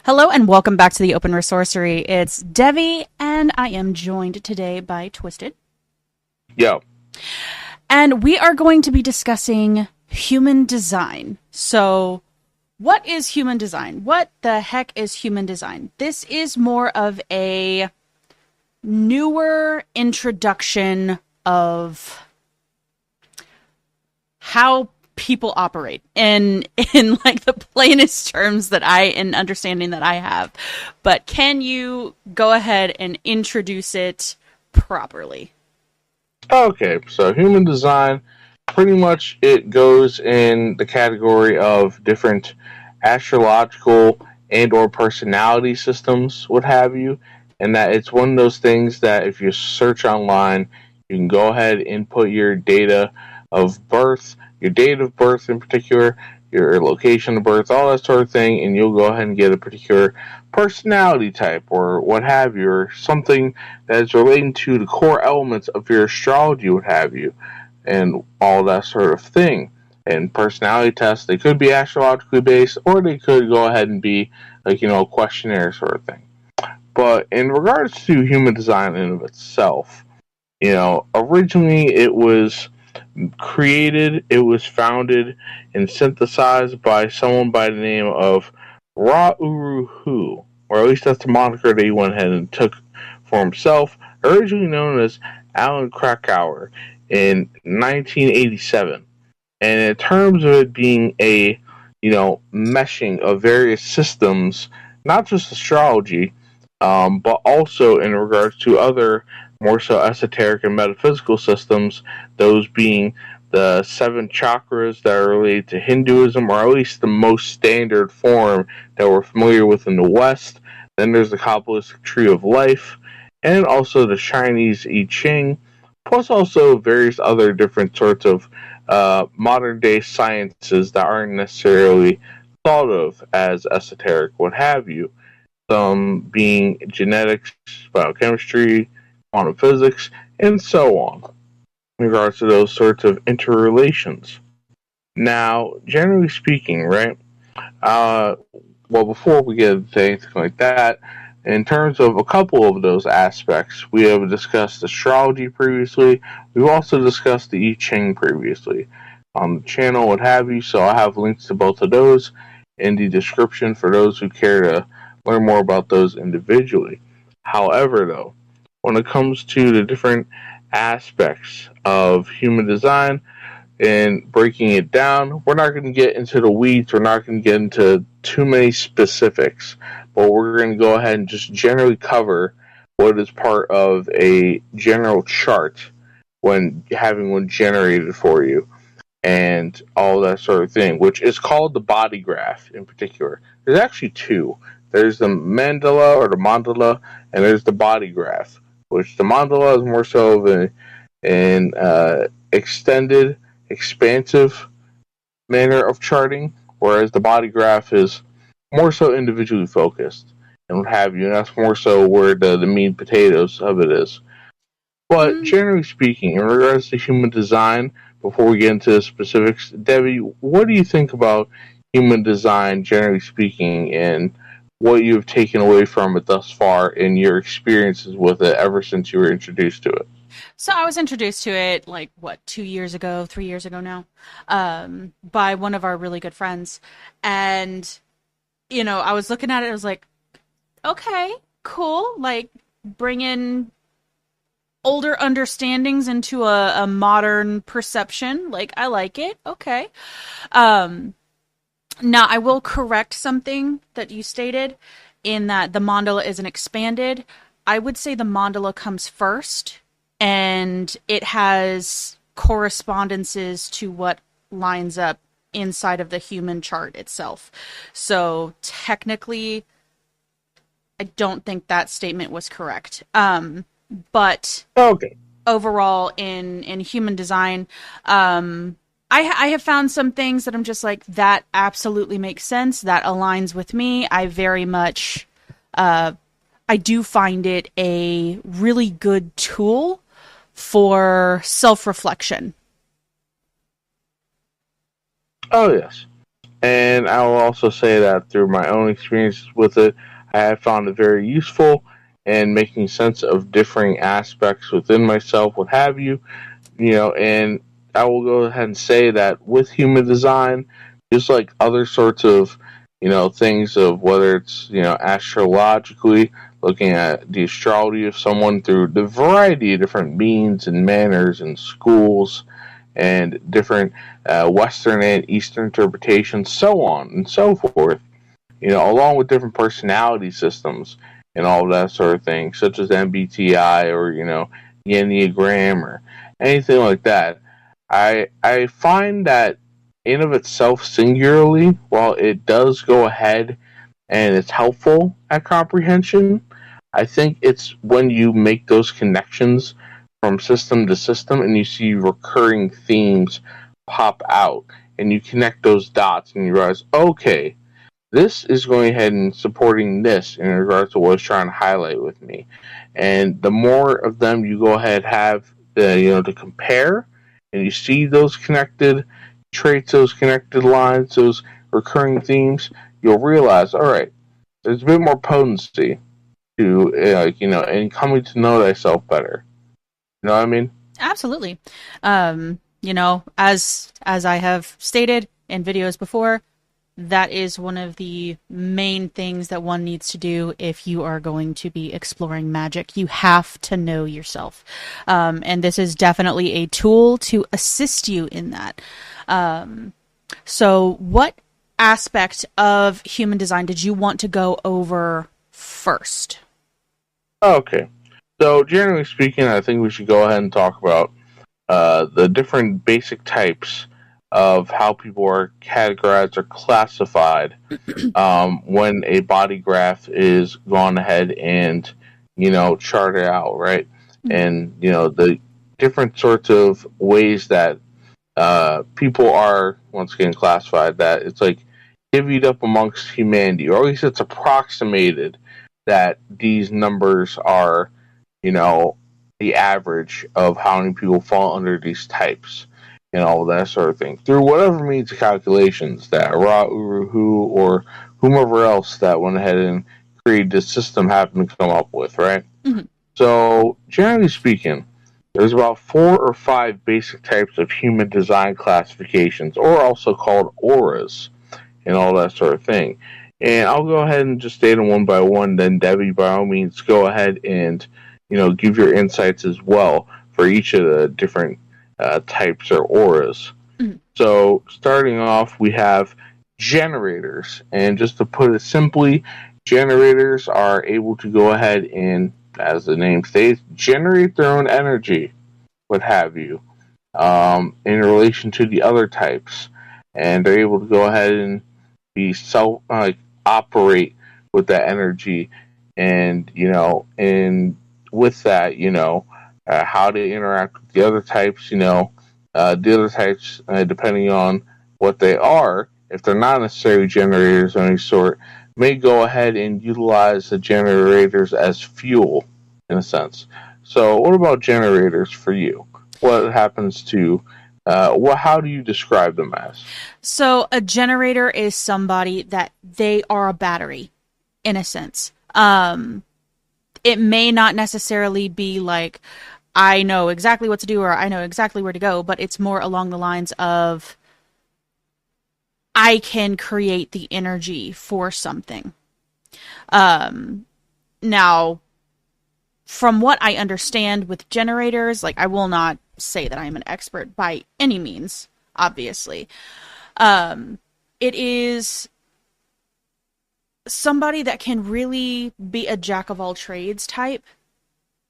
Hello and welcome back to the Open Resorcery. It's Devi and I am joined today by Twisted. Yo. And we are going to be discussing human design. So, what is human design? What the heck is human design? This is more of a newer introduction of how people operate in like the plainest terms that and understanding that I have. But can you go ahead and introduce it properly? Okay, so human design, pretty much it goes in the category of different astrological and or personality systems, what have you, and that it's one of those things that if you search online, you can go ahead and input your data of birth, your date of birth in particular, your location of birth, all that sort of thing, and you'll go ahead and get a particular personality type or what have you, or something that is relating to the core elements of your astrology, what have you, and all that sort of thing. And personality tests, they could be astrologically based, or they could go ahead and be like, a questionnaire sort of thing. But in regards to human design in of itself, originally it was created, it was founded and synthesized by someone by the name of Ra-Uru-Hu, or at least that's the moniker that he went ahead and took for himself, originally known as Alan Krakauer in 1987. And in terms of it being a, meshing of various systems, not just astrology, but also in regards to other more so esoteric and metaphysical systems, those being the 7 chakras that are related to Hinduism, or at least the most standard form that we're familiar with in the West. Then there's the Kabbalistic Tree of Life, and also the Chinese I-Ching, plus also various other different sorts of modern-day sciences that aren't necessarily thought of as esoteric, what have you. Some being genetics, biochemistry, quantum physics, and so on, in regards to those sorts of interrelations. Now, generally speaking, right, before we get into anything like that, in terms of a couple of those aspects, we have discussed astrology previously. We've also discussed the I-Ching previously on the channel, what have you, so I'll have links to both of those in the description for those who care to learn more about those individually. However, though, when it comes to the different aspects of human design and breaking it down, we're not going to get into the weeds, we're not going to get into too many specifics, but we're going to go ahead and just generally cover what is part of a general chart when having one generated for you and all that sort of thing, which is called the bodygraph in particular. There's actually two. There's the mandala or the mandala, and there's the bodygraph, which the mandala is more so of an extended, expansive manner of charting, whereas the bodygraph is more so individually focused and what have you, and that's more so where the meat and potatoes of it is. But generally speaking, in regards to human design, before we get into the specifics, Debbie, what do you think about human design, generally speaking, and what you've taken away from it thus far in your experiences with it ever since you were introduced to it? So I was introduced to it 2 years ago, 3 years ago now, by one of our really good friends. And, I was looking at it, I was like, okay, cool. Like, bring in older understandings into a modern perception. Like, I like it. Okay. Now, I will correct something that you stated in that the mandala isn't expanded. I would say the mandala comes first, and it has correspondences to what lines up inside of the human chart itself. So technically, I don't think that statement was correct. But Okay. overall, in human design, I have found some things that I'm just like, that absolutely makes sense. That aligns with me. I very much, I do find it a really good tool for self-reflection. Oh, yes. And I will also say that through my own experiences with it, I have found it very useful in making sense of differing aspects within myself, what have you. And I will go ahead and say that with human design, just like other sorts of, things of whether it's, astrologically, looking at the astrology of someone through the variety of different means and manners and schools and different Western and Eastern interpretations, so on and so forth, along with different personality systems and all of that sort of thing, such as MBTI or, the Enneagram or anything like that. I find that in of itself singularly, while it does go ahead and it's helpful at comprehension, I think it's when you make those connections from system to system and you see recurring themes pop out and you connect those dots and you realize, okay, this is going ahead and supporting this in regards to what it's trying to highlight with me. And the more of them you go ahead have to compare, and you see those connected traits, those connected lines, those recurring themes, you'll realize, all right, there's a bit more potency to and coming to know thyself better. You know what I mean? Absolutely. As I have stated in videos before, that is one of the main things that one needs to do if you are going to be exploring magic. You have to know yourself. And this is definitely a tool to assist you in that. So what aspect of human design did you want to go over first? Okay. So, generally speaking, I think we should go ahead and talk about the different basic types of how people are categorized or classified when a body graph is gone ahead and, charted out, right? Mm-hmm. And, the different sorts of ways that people are, once again, classified, that it's like divvied up amongst humanity, or at least it's approximated that these numbers are, the average of how many people fall under these types and all of that sort of thing through whatever means of calculations that Ra, Uru, Hu, or whomever else that went ahead and created this system happened to come up with, right? Mm-hmm. So, generally speaking, there's about 4 or 5 basic types of human design classifications, or also called auras, and all that sort of thing. And I'll go ahead and just state them one by one, then Debbie, by all means, go ahead and, give your insights as well for each of the different types or auras. Mm-hmm. So, starting off, we have generators. And just to put it simply, generators are able to go ahead and, as the name states, generate their own energy, what have you, in relation to the other types. And they're able to go ahead and be operate with that energy, and and with that, how to interact with the other types. The other types, depending on what they are, if they're not necessarily generators of any sort, may go ahead and utilize the generators as fuel, in a sense. So, what about generators for you? What happens to how do you describe them as? So a generator is somebody that they are a battery, in a sense. It may not necessarily be like, I know exactly what to do or I know exactly where to go, but it's more along the lines of, I can create the energy for something. Now, from what I understand with generators, like, I will not say that I am an expert by any means, obviously. It is somebody that can really be a jack of all trades type,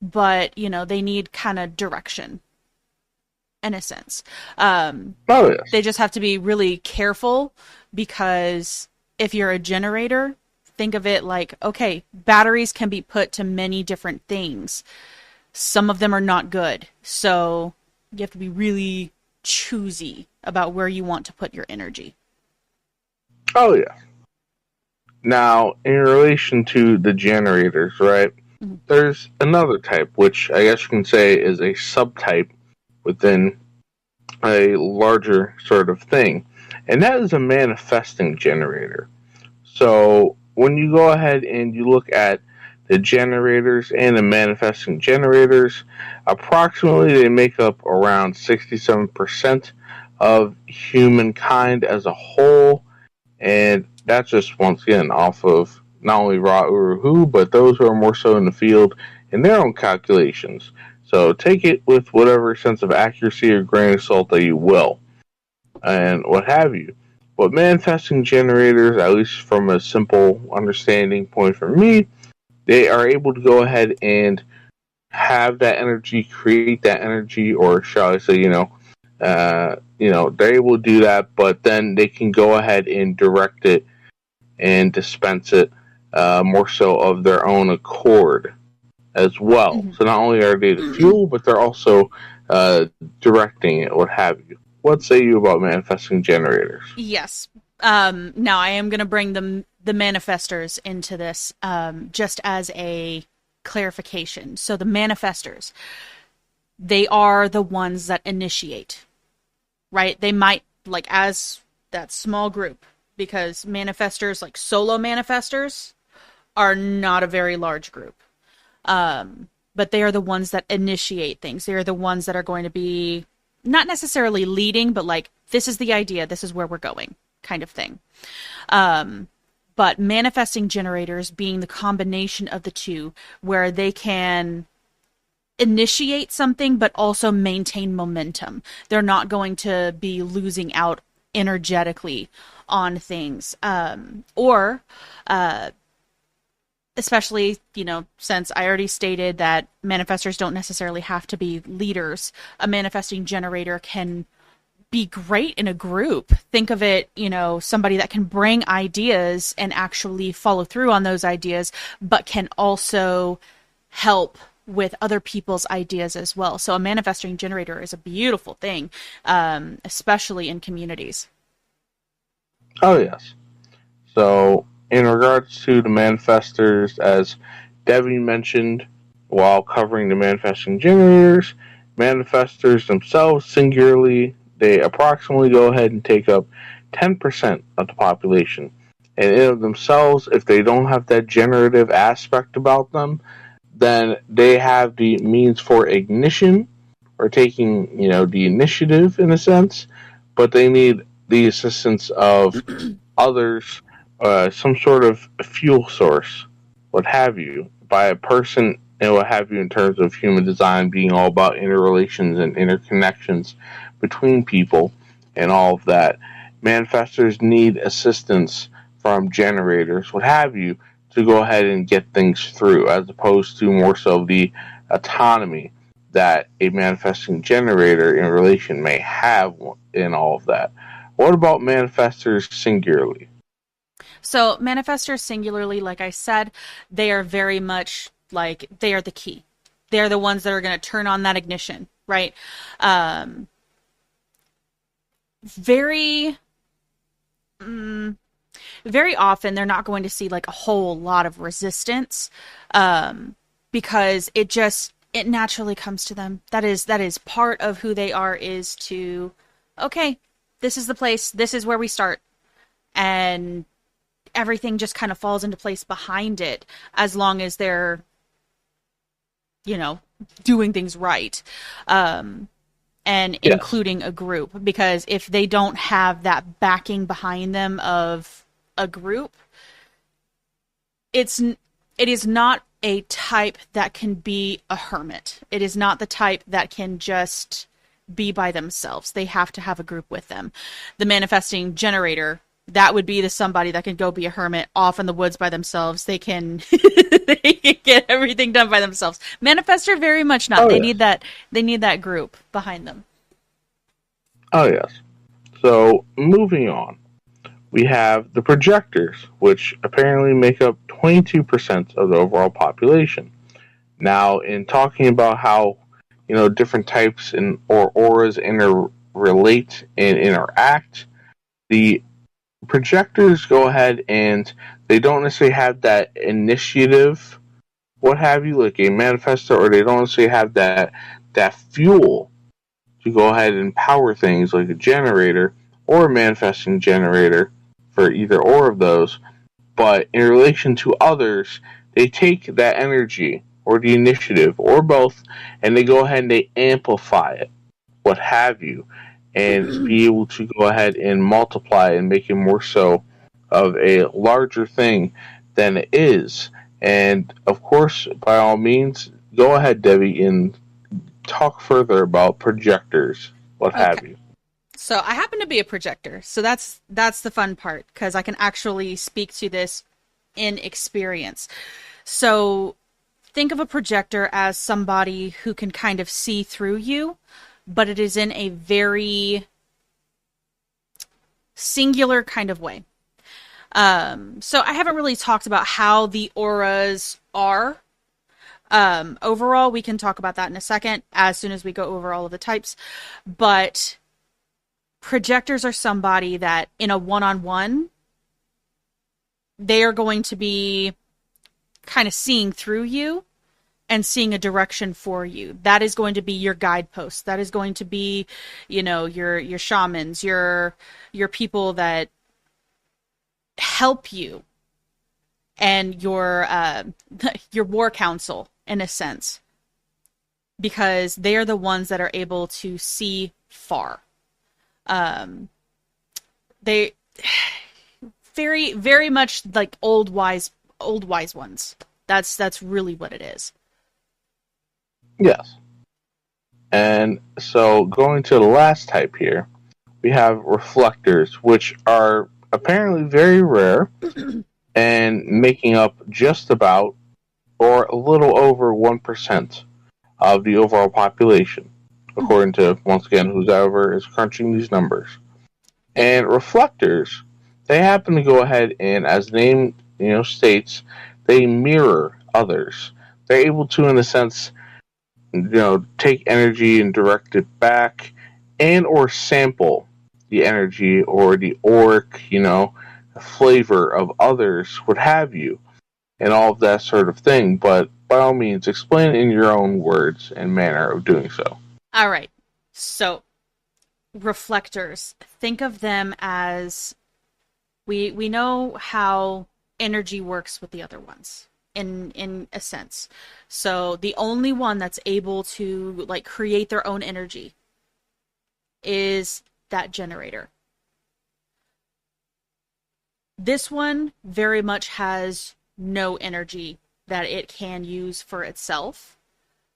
but, they need kind of direction, in a sense. Yes. They just have to be really careful, because if you're a generator, think of it like, okay, batteries can be put to many different things. Some of them are not good. So you have to be really choosy about where you want to put your energy. Oh, yeah. Now, in relation to the generators, right, mm-hmm. there's another type, which I guess you can say is a subtype within a larger sort of thing. and that is a manifesting generator. So when you go ahead and you look at the generators and the manifesting generators, approximately they make up around 67% of humankind as a whole, and that's just once again off of not only Ra Uru, but those who are more so in the field in their own calculations. So take it with whatever sense of accuracy or grain of salt that you will, and what have you. But manifesting generators, at least from a simple understanding point for me, they are able to go ahead and have that energy, create that energy, or shall I say, they're able to do that, but then they can go ahead and direct it and dispense it more so of their own accord as well. Mm-hmm. So not only are they the fuel, but they're also directing it, what have you. What say you about manifesting generators? Yes. Now I am going to bring the manifestors into this just as a clarification. So the manifestors, they are the ones that initiate, right? They might, like, as that small group, because manifestors, like solo manifestors, are not a very large group. But they are the ones that initiate things. They are the ones that are going to be not necessarily leading, but like, this is the idea, this is where we're going, kind of thing. But manifesting generators being the combination of the two, where they can initiate something, but also maintain momentum. They're not going to be losing out energetically on things. Especially, since I already stated that manifestors don't necessarily have to be leaders, a manifesting generator can be great in a group. Think of it, somebody that can bring ideas and actually follow through on those ideas, but can also help with other people's ideas as well. So a manifesting generator is a beautiful thing, especially in communities. Oh, yes. So in regards to the manifestors, as Devi mentioned while covering the manifesting generators, manifestors themselves, singularly, they approximately go ahead and take up 10% of the population. And in of themselves, if they don't have that generative aspect about them, then they have the means for ignition or taking, the initiative in a sense, but they need the assistance of others, some sort of fuel source, what have you, by a person and what have you, in terms of human design being all about interrelations and interconnections between people and all of that. Manifestors need assistance from generators, what have you, to go ahead and get things through, as opposed to more so the autonomy that a manifesting generator in relation may have in all of that. What about manifestors singularly? So manifestors singularly, like I said, they are very much like, they are the key. They're the ones that are going to turn on that ignition, right? Very often they're not going to see like a whole lot of resistance, because it naturally comes to them. That is part of who they are, is to, okay, this is the place, this is where we start, and everything just kind of falls into place behind it, as long as they're, doing things right, and yes, including a group. Because if they don't have that backing behind them of a group, it is not a type that can be a hermit. It is not the type that can just be by themselves. They have to have a group with them. The manifesting generator, that would be the somebody that can go be a hermit off in the woods by themselves. They can, they can get everything done by themselves. Manifestor, very much not. They need that group behind them. Oh, yes. So, moving on. We have the projectors, which apparently make up 22% of the overall population. Now, in talking about how, different types or auras interrelate and interact, the projectors go ahead and they don't necessarily have that initiative, what have you, like a manifestor, or they don't necessarily have that fuel to go ahead and power things like a generator or a manifesting generator for either or of those. But in relation to others, they take that energy or the initiative or both, and they go ahead and they amplify it, what have you, and be able to go ahead and multiply and make it more so of a larger thing than it is. And of course, by all means, go ahead, Debbie, and talk further about projectors, what have you. So I happen to be a projector, so that's the fun part, because I can actually speak to this in experience. So think of a projector as somebody who can kind of see through you, but it is in a very singular kind of way. So I haven't really talked about how the auras are. Overall, we can talk about that in a second, as soon as we go over all of the types. But projectors are somebody that in a one-on-one, they are going to be kind of seeing through you and seeing a direction for you. That is going to be your guidepost. That is going to be, your shamans, your people that help you, and your war council, in a sense, because they are the ones that are able to see far. They very, very much like old wise ones. That's really what it is. Yes. And so going to the last type here, we have reflectors, which are apparently very rare and making up just about or a little over 1% of the overall population, according to, once again, whoever is crunching these numbers. And reflectors, they happen to go ahead and, as the name states, they mirror others. They're able to, in a sense, take energy and direct it back, and or sample the energy or the auric, flavor of others, what have you, and all of that sort of thing. But by all means, explain it in your own words and manner of doing so. All right. So, reflectors, think of them as, we know how energy works with the other ones, in a sense. So the only one that's able to create their own energy is that generator. This one very much has no energy that it can use for itself.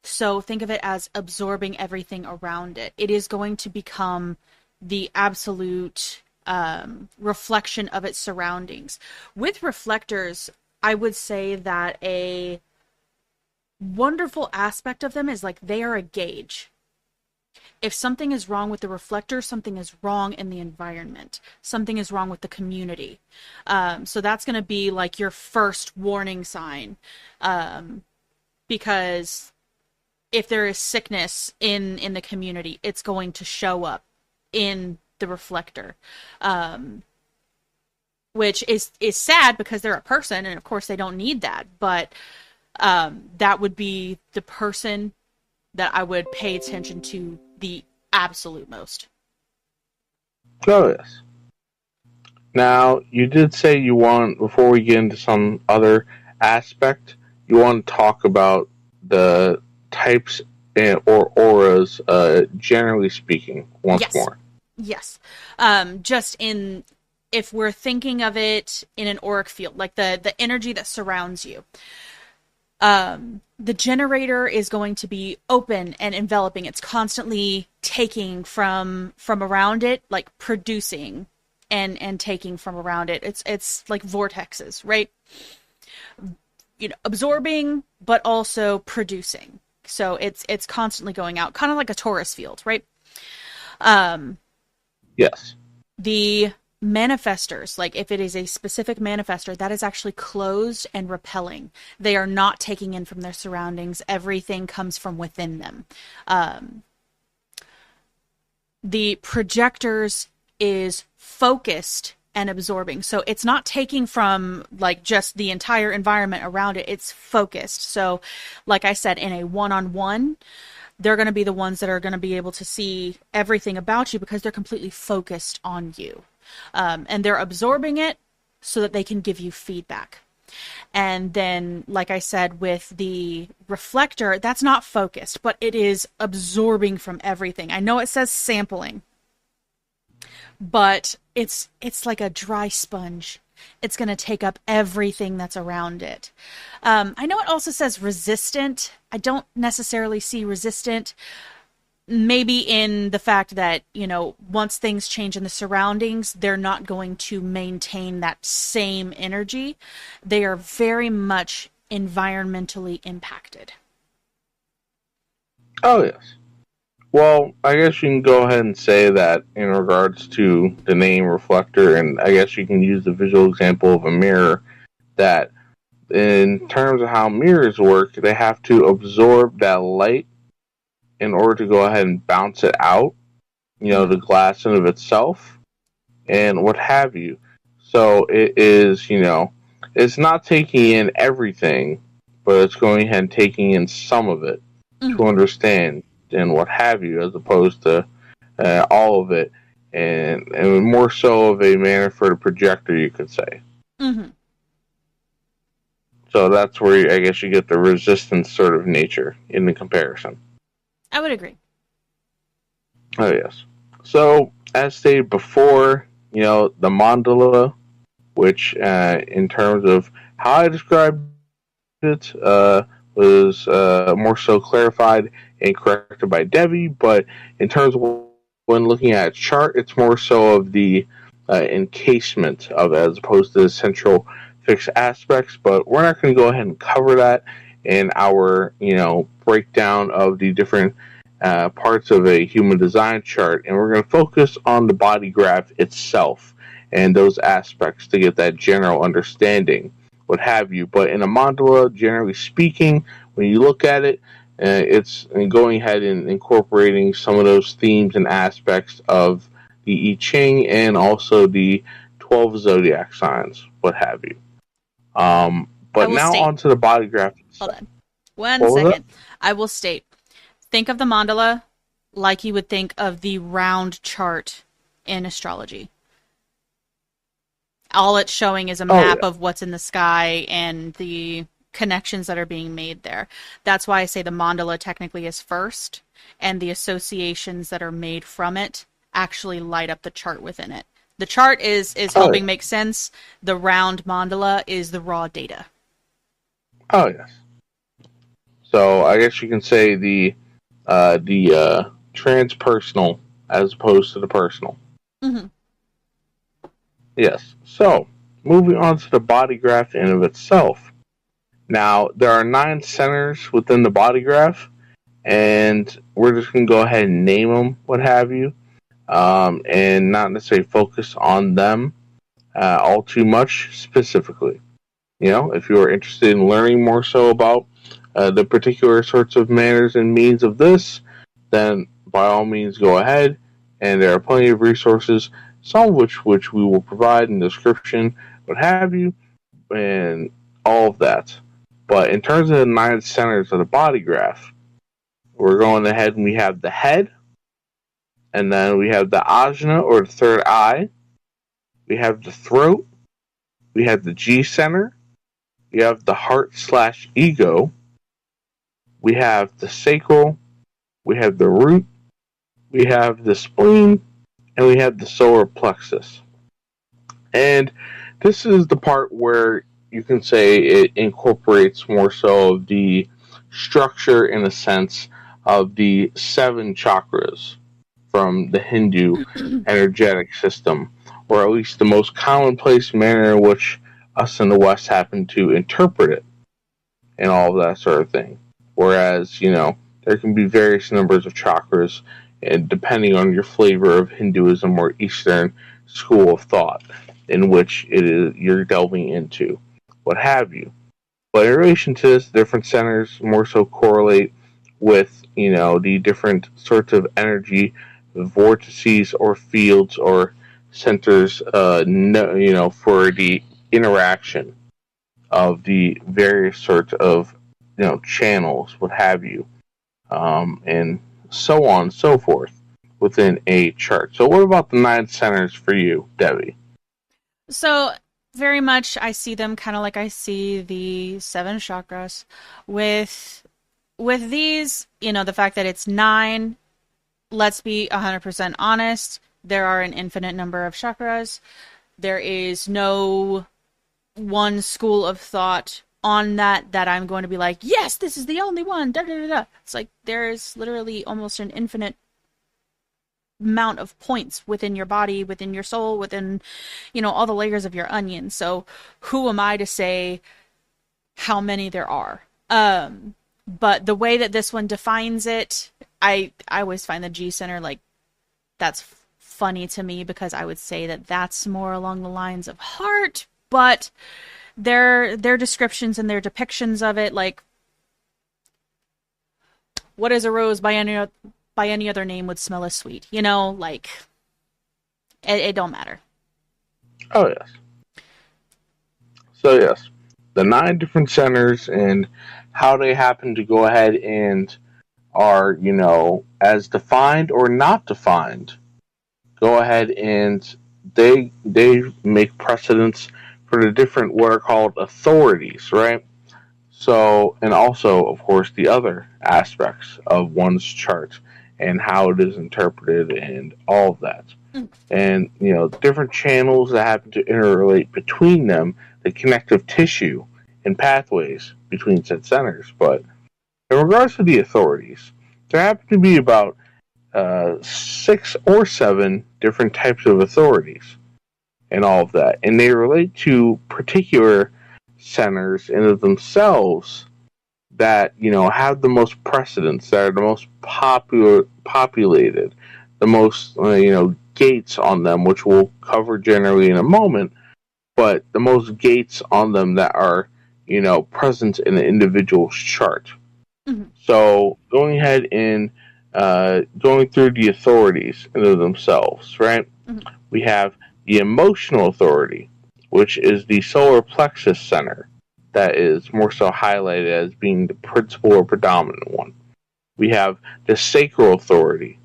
So think of it as absorbing everything around it. It is going to become the absolute reflection of its surroundings. With reflectors, I would say that a wonderful aspect of them is they are a gauge. If something is wrong with the reflector, something is wrong in the environment. Something is wrong with the community. So that's going to be your first warning sign. Because if there is sickness in the community, it's going to show up in the reflector. Which is sad, because they're a person, and of course they don't need that. But that would be the person that I would pay attention to the absolute most. Oh, yes. Now, you did say you want, before we get into some other aspect, you want to talk about the types or auras, generally speaking, once more. Yes. Just if we're thinking of it in an auric field, the energy that surrounds you. The generator is going to be open and enveloping. It's constantly taking from around it, producing and taking from around it. It's like vortexes, right? Absorbing, but also producing. So it's constantly going out, kind of like a torus field, right? Yes. The manifestors, if it is a specific manifestor, that is actually closed and repelling. They are not taking in from their surroundings. Everything comes from within them. The projectors is focused and absorbing. So it's not taking from just the entire environment around it. It's focused. So like I said, in a one-on-one, they're going to be the ones that are going to be able to see everything about you because they're completely focused on you. And they're absorbing it so that they can give you feedback. And then, like I said, with the reflector, that's not focused, but it is absorbing from everything. I know it says sampling, but it's like a dry sponge. It's going to take up everything that's around it. I know it also says resistant. I don't necessarily see resistant. Maybe in the fact that, you know, once things change in the surroundings, they're not going to maintain that same energy. They are very much environmentally impacted. Oh, yes. Well, I guess you can go ahead and say that in regards to the name reflector, and I guess you can use the visual example of a mirror, that in terms of how mirrors work, they have to absorb that light in order to go ahead and bounce it out, you know, the glass in of itself, and what have you. So it is, you know, it's not taking in everything, but it's going ahead and taking in some of it to understand and what have you, as opposed to all of it, and more so of a manner for the projector, you could say. Mm-hmm. So that's where I guess you get the resistance sort of nature in the comparison. I would agree. Oh, yes. So, as stated before, you know, the mandala, which in terms of how I described it, was more so clarified and corrected by Devi, but in terms of when looking at a chart, it's more so of the encasement of it as opposed to the central fixed aspects, but we're not going to go ahead and cover that in our, you know, breakdown of the different parts of a human design chart, and we're going to focus on the body graph itself and those aspects to get that general understanding, what have you. But in a mandala, generally speaking, when you look at it, it's going ahead and incorporating some of those themes and aspects of the I-Ching and also the 12 zodiac signs, what have you. But now onto the body graph. Hold on. One second. I will state. Think of the mandala like you would think of the round chart in astrology. All it's showing is a map of what's in the sky and the connections that are being made there. That's why I say the mandala technically is first, and the associations that are made from it actually light up the chart within it. The chart is helping make sense. The round mandala is the raw data. Oh, yes. So I guess you can say the transpersonal as opposed to the personal. Mm-hmm. Yes. So, moving on to the body graph in of itself. Now, there are 9 centers within the body graph, and we're just going to go ahead and name them, what have you, and not necessarily focus on them all too much specifically. You know, if you are interested in learning more so about the particular sorts of manners and means of this, then by all means go ahead, and there are plenty of resources, some of which we will provide in the description, what have you, and all of that. But in terms of the 9 centers of the body graph, we're going ahead and we have the head, and then we have the ajna, or the third eye, we have the throat, we have the G center, we have the heart/ego, we have the sacral, we have the root, we have the spleen, and we have the solar plexus. And this is the part where you can say it incorporates more so of the structure, in a sense, of the 7 chakras from the Hindu energetic system, or at least the most commonplace manner in which us in the West happen to interpret it, and all of that sort of thing. Whereas, you know, there can be various numbers of chakras, and depending on your flavor of Hinduism or Eastern school of thought in which it is you're delving into, what have you. But in relation to this, different centers more so correlate with, you know, the different sorts of energy vortices or fields or centers, you know, for the interaction of the various sorts of, you know, channels, what have you. and so on and so forth within a chart. So what about the 9 centers for you, Debbie? So very much I see them kind of like I see the 7 chakras. With these, the fact that it's 9, let's be 100% honest, there are an infinite number of chakras. There is no one school of thought on that I'm going to be like, yes, this is the only one. Da, da, da, da. It's like there's literally almost an infinite amount of points within your body, within your soul, within, all the layers of your onion. So who am I to say how many there are? But the way that this one defines it, I always find the G center, like, that's funny to me, because I would say that that's more along the lines of heart, but their descriptions and their depictions of it, like, what is a rose by any other name would smell as sweet, like, it don't matter. Oh, yes. So, yes, the 9 different centers and how they happen to go ahead and are, as defined or not defined, go ahead and they make precedents for the different what are called authorities, right? So, and also, of course, the other aspects of one's chart and how it is interpreted and all of that. And, different channels that happen to interrelate between them, the connective tissue and pathways between said centers. But in regards to the authorities, there happen to be about 6 or 7 different types of authorities and all of that. And they relate to particular centers in of themselves that, have the most precedence, that are the most populated, the most, gates on them, which we'll cover generally in a moment, but the most gates on them that are, present in an individual's chart. Mm-hmm. So going ahead and going through the authorities in of themselves, right? Mm-hmm. We have the emotional authority, which is the solar plexus center, that is more so highlighted as being the principal or predominant one. We have the sacral authority.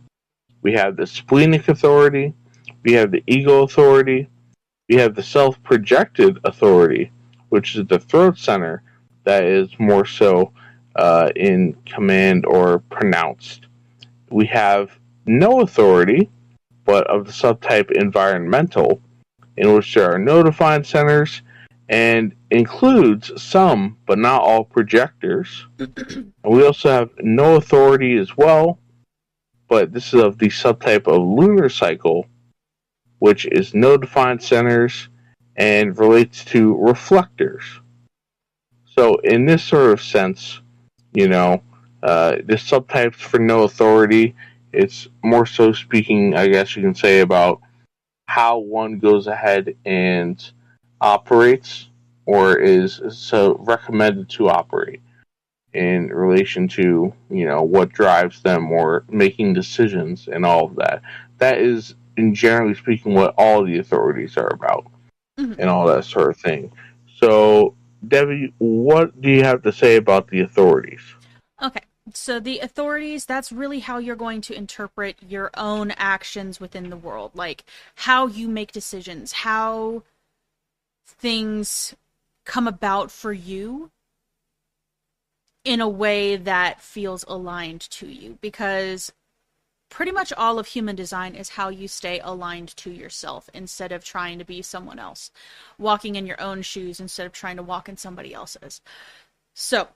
We have the splenic authority. We have the ego authority. We have the self-projected authority, which is the throat center, that is more so in command or pronounced. We have no authority, but of the subtype environmental, in which there are no defined centers, and includes some, but not all, projectors. And we also have no authority as well, but this is of the subtype of lunar cycle, which is no defined centers and relates to reflectors. So in this sort of sense, the subtypes for no authority, it's more so speaking, I guess you can say, about how one goes ahead and operates, or is so recommended to operate in relation to, what drives them or making decisions and all of that. That is, in generally speaking, what all the authorities are about, mm-hmm. and all that sort of thing. So, Debbie, what do you have to say about the authorities? Okay. So the authorities, that's really how you're going to interpret your own actions within the world. Like, how you make decisions, how things come about for you in a way that feels aligned to you. Because pretty much all of human design is how you stay aligned to yourself instead of trying to be someone else. Walking in your own shoes instead of trying to walk in somebody else's. So,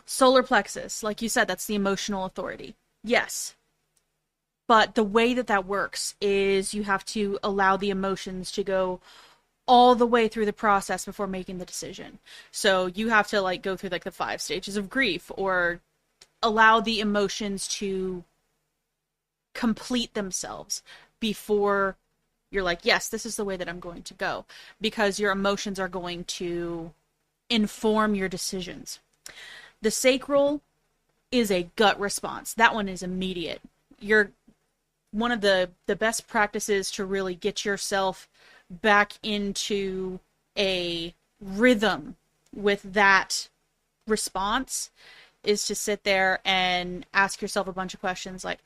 solar plexus, like you said, that's the emotional authority. Yes. But the way that works is you have to allow the emotions to go all the way through the process before making the decision. So you have to go through the 5 stages of grief, or allow the emotions to complete themselves before you're like, yes, this is the way that I'm going to go, because your emotions are going to inform your decisions. The sacral is a gut response. That one is immediate. One of the best practices to really get yourself back into a rhythm with that response is to sit there and ask yourself a bunch of questions like,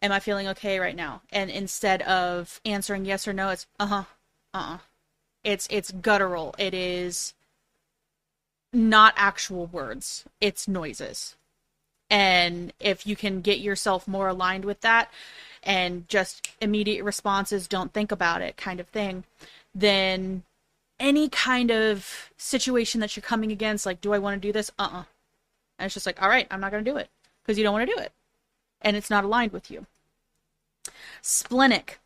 am I feeling okay right now? And instead of answering yes or no, it's It's guttural. It is not actual words. It's noises. And if you can get yourself more aligned with that and just immediate responses, don't think about it kind of thing, then any kind of situation that you're coming against, like, do I want to do this? And it's just like, all right, I'm not going to do it because you don't want to do it. And it's not aligned with you. Splenic.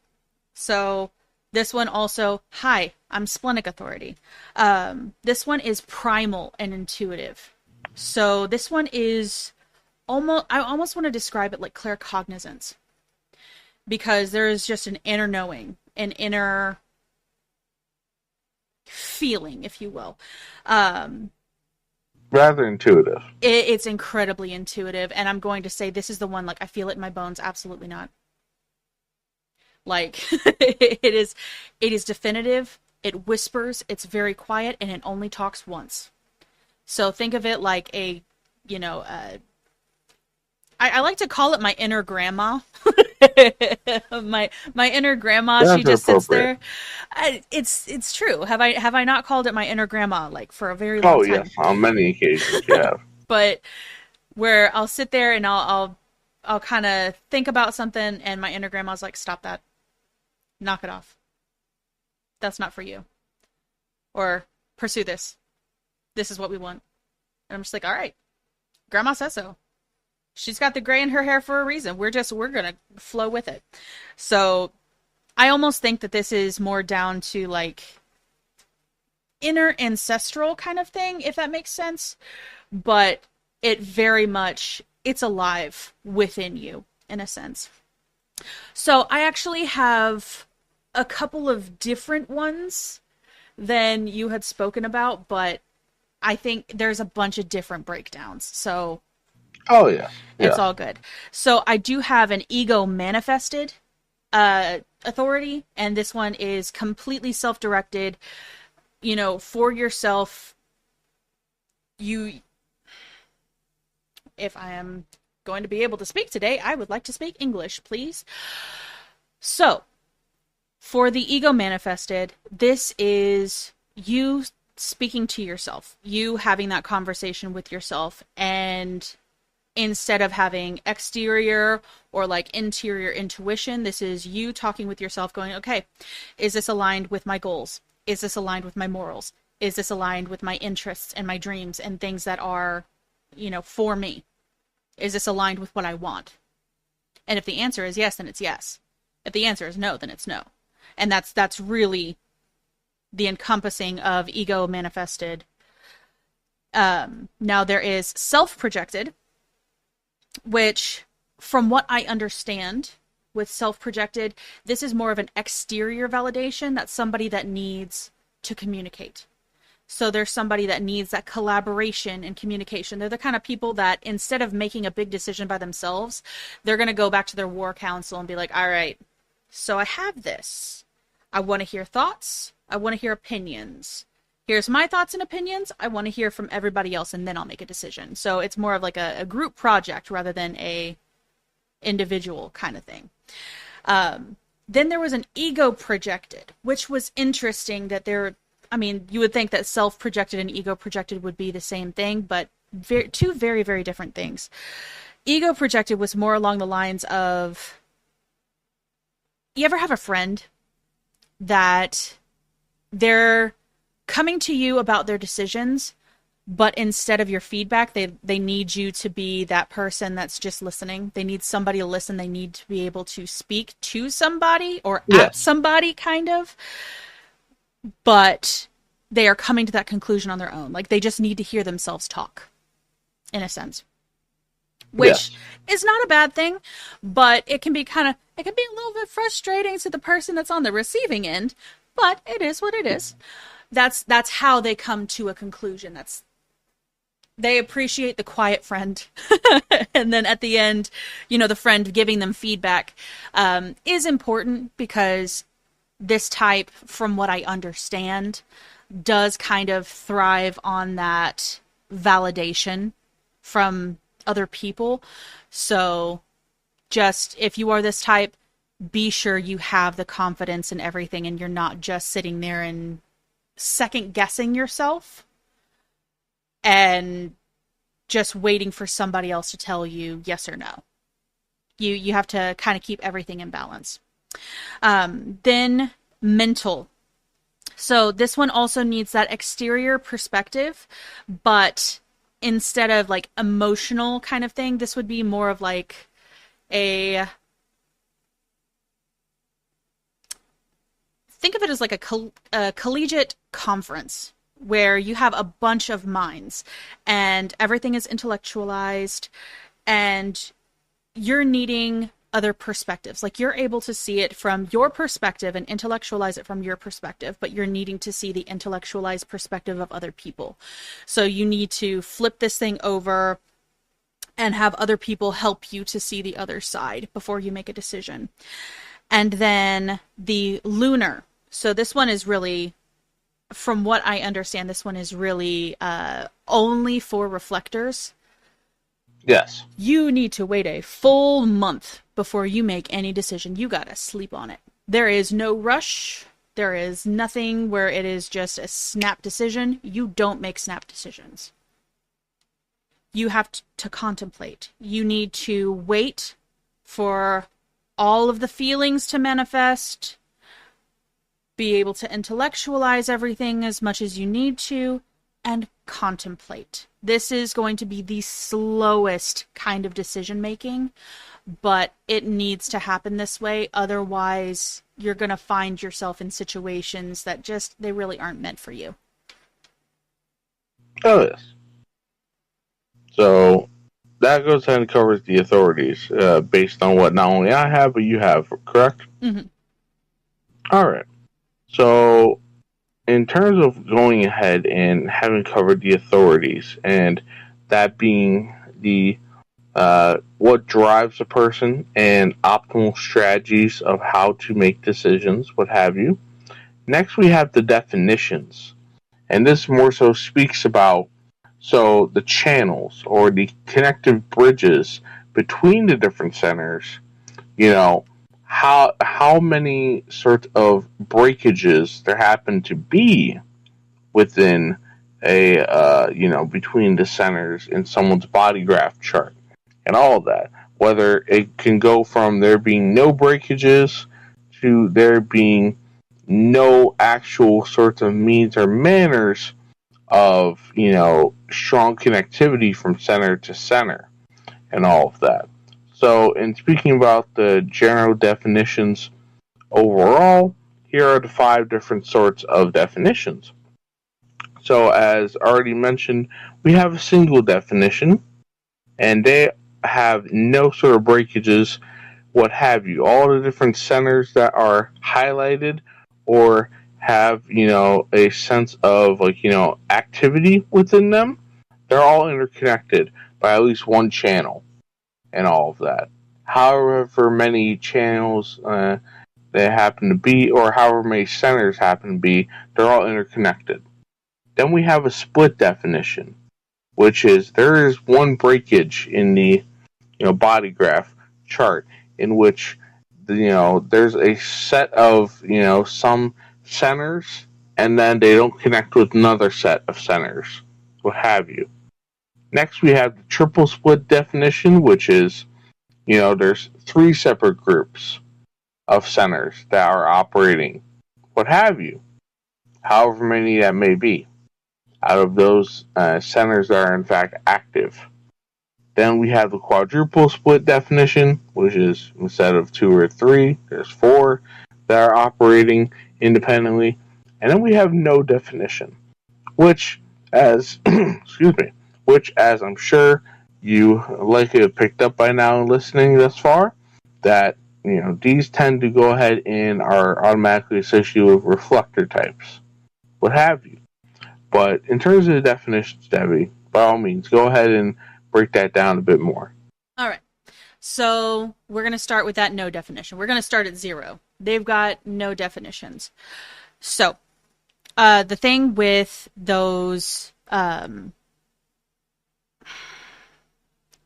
So this one also, hi, I'm Splenic Authority. This one is primal and intuitive. So this one is I almost want to describe it like claircognizance. Because there is just an inner knowing, an inner feeling, if you will. Rather intuitive. It's incredibly intuitive, and I'm going to say this is the one, like, I feel it in my bones. Absolutely not. Like, it is definitive, it whispers, it's very quiet, and it only talks once. So think of it like I like to call it my inner grandma. my inner grandma. That's she just sits there. It's true. Have I not called it my inner grandma like for a very long time? Oh yes, on many occasions you have. But where I'll sit there and I'll kind of think about something, and my inner grandma's like, "Stop that. Knock it off. That's not for you." Or pursue this. This is what we want. And I'm just like, all right, grandma says so. She's got the gray in her hair for a reason. We're going to flow with it. So I almost think that this is more down to like inner ancestral kind of thing, if that makes sense. But it very much, it's alive within you in a sense. So I actually have a couple of different ones than you had spoken about, but I think there's a bunch of different breakdowns. So oh yeah. It's all good. So I do have an ego manifested authority, and this one is completely self-directed, for yourself. If I am going to be able to speak today, I would like to speak English, please. So, for the ego manifested, this is you speaking to yourself, you having that conversation with yourself, and instead of having exterior or like interior intuition, this is you talking with yourself going, okay, is this aligned with my goals? Is this aligned with my morals? Is this aligned with my interests and my dreams and things that are, for me? Is this aligned with what I want? And if the answer is yes, then it's yes. If the answer is no, then it's no. And that's really the encompassing of ego manifested. Now there is self-projected, which, from what I understand with self-projected, this is more of an exterior validation. That's somebody that needs to communicate. So there's somebody that needs that collaboration and communication. They're the kind of people that instead of making a big decision by themselves, they're going to go back to their war council and be like, all right, so I have this. I want to hear thoughts. I want to hear opinions. Here's my thoughts and opinions. I want to hear from everybody else, and then I'll make a decision. So it's more of like a group project rather than a individual kind of thing. Then there was an ego projected, which was interesting that you would think that self-projected and ego projected would be the same thing, but two very, very different things. Ego projected was more along the lines of, you ever have a friend that they're coming to you about their decisions, but instead of your feedback, they need you to be that person that's just listening. They need somebody to listen. They need to be able to speak to somebody or at somebody, kind of. But they are coming to that conclusion on their own. Like, they just need to hear themselves talk, in a sense. Which is not a bad thing, but it can be a little bit frustrating to the person that's on the receiving end, but it is what it is. That's how they come to a conclusion. They appreciate the quiet friend. And then at the end, the friend giving them feedback is important, because this type, from what I understand, does kind of thrive on that validation from other people. So just if you are this type, be sure you have the confidence in everything and you're not just sitting there and second guessing yourself and just waiting for somebody else to tell you yes or no. You have to kind of keep everything in balance. Then mental. So this one also needs that exterior perspective, but instead of like emotional kind of thing, this would be more of like think of it as like a collegiate conference where you have a bunch of minds and everything is intellectualized and you're needing other perspectives. Like you're able to see it from your perspective and intellectualize it from your perspective, but you're needing to see the intellectualized perspective of other people. So you need to flip this thing over and have other people help you to see the other side before you make a decision. And then the lunar. So this one is really, from what I understand, this one is really only for reflectors. Yes. You need to wait a full month before you make any decision. You gotta sleep on it. There is no rush. There is nothing where it is just a snap decision. You don't make snap decisions. You have to contemplate. You need to wait for all of the feelings to manifest, be able to intellectualize everything as much as you need to, and contemplate. This is going to be the slowest kind of decision making, but it needs to happen this way. Otherwise, you're going to find yourself in situations that just, they really aren't meant for you. Oh, yes. So that goes ahead and covers the authorities based on what not only I have, but you have, correct? Mm-hmm. All right. So in terms of going ahead and having covered the authorities, and that being the what drives a person and optimal strategies of how to make decisions, what have you. Next, we have the definitions, and this more so speaks about the channels or the connective bridges between the different centers. You know, how many sort of breakages there happen to be within a between the centers in someone's body graph chart and all of that. Whether it can go from there being no breakages to there being no actual sorts of means or manners of strong connectivity from center to center and all of that. So, in speaking about the general definitions overall, here are the 5 different sorts of definitions. So, as already mentioned, we have a single definition, and they have no sort of breakages, what have you. All the different centers that are highlighted or have, a sense of, activity within them, they're all interconnected by at least one channel. And all of that. However many channels they happen to be, or however many centers happen to be, they're all interconnected. Then we have a split definition, which is there is one breakage in the body graph chart in which there's a set of some centers, and then they don't connect with another set of centers, what have you. Next, we have the triple split definition, which is, there's 3 separate groups of centers that are operating, what have you, however many that may be, out of those centers that are in fact active. Then we have the quadruple split definition, which is instead of 2 or 3, there's 4 that are operating independently. And then we have no definition, which as which, as I'm sure you likely have picked up by now listening thus far, that these tend to go ahead and are automatically associated with reflector types, what have you. But in terms of the definitions, Debbie, by all means, go ahead and break that down a bit more. All right. So we're going to start with that no definition. We're going to start at 0. They've got no definitions. So the thing with those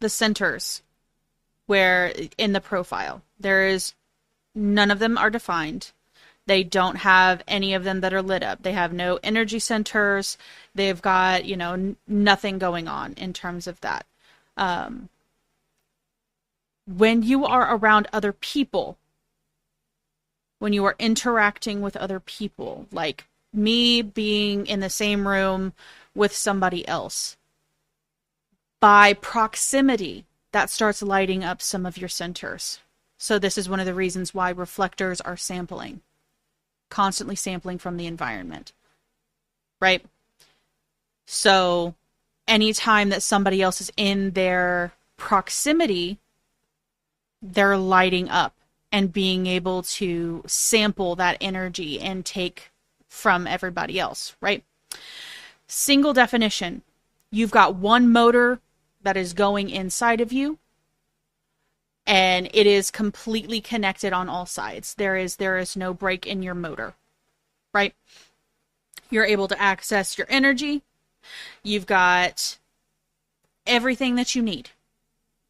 the centers where in the profile, none of them are defined. They don't have any of them that are lit up. They have no energy centers. They've got, nothing going on in terms of that. When you are around other people, when you are interacting with other people, like me being in the same room with somebody else, by proximity, that starts lighting up some of your centers. So this is one of the reasons why reflectors are sampling. Constantly sampling from the environment, right? So anytime that somebody else is in their proximity, they're lighting up and being able to sample that energy and take from everybody else, right? Single definition. You've got one motor that is going inside of you, and it is completely connected on all sides. There is no break in your motor, right? You're able to access your energy. You've got everything that you need.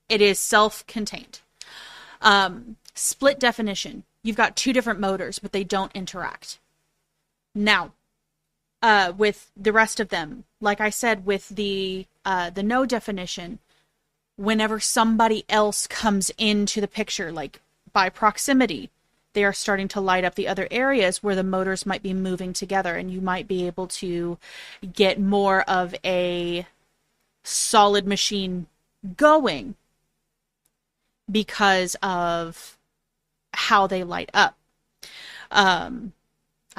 It is self-contained. Split definition. You've got two different motors, but they don't interact. Now, with the rest of them, like I said, with the no definition, whenever somebody else comes into the picture, like by proximity, they are starting to light up the other areas where the motors might be moving together, and you might be able to get more of a solid machine going because of how they light up. I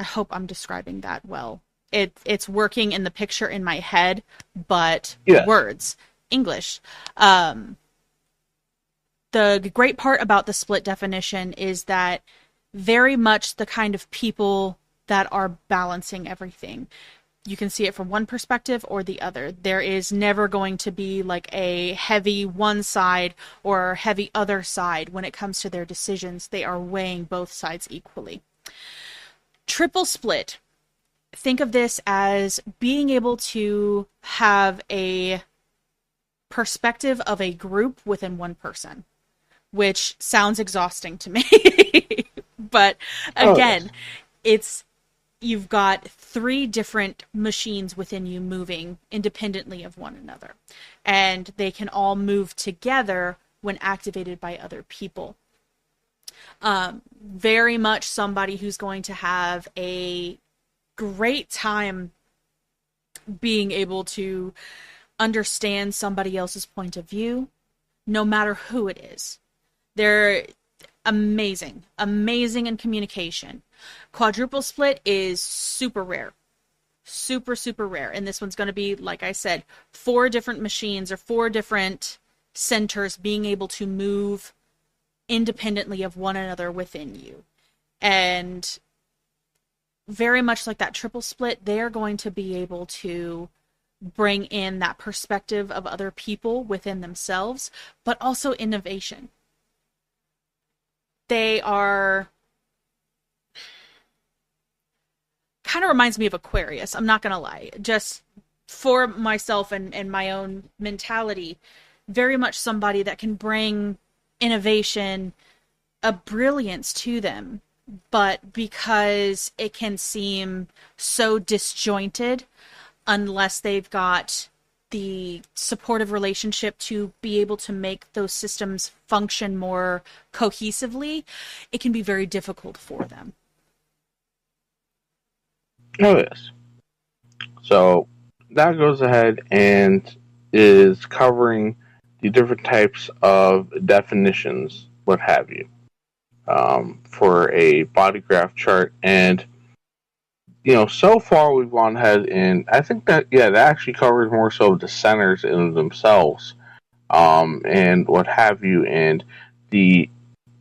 hope I'm describing that well. It's working in the picture in my head, but yeah. Words. English. The great part about the split definition is that very much the kind of people that are balancing everything. You can see it from one perspective or the other. There is never going to be like a heavy one side or heavy other side when it comes to their decisions. They are weighing both sides equally. Triple split. Think of this as being able to have a perspective of a group within one person, which sounds exhausting to me. But again, you've got three different machines within you moving independently of one another, and they can all move together when activated by other people. Very much somebody who's going to have a great time being able to understand somebody else's point of view, no matter who it is. They're amazing in communication. Quadruple split is super rare. Super, super rare. And this one's going to be, like I said, 4 different machines or 4 different centers being able to move independently of one another within you. And very much like that triple split, they're going to be able to bring in that perspective of other people within themselves, but also innovation. They are kind of reminds me of Aquarius. I'm not going to lie. Just for myself and my own mentality, very much somebody that can bring innovation, a brilliance to them, but because it can seem so disjointed unless they've got the supportive relationship to be able to make those systems function more cohesively, it can be very difficult for them. Oh, yes. So that goes ahead and is covering the different types of definitions, what have you, for a body graph chart. And, so far we've gone ahead and I think that, that actually covers more so of the centers in themselves, and what have you, and the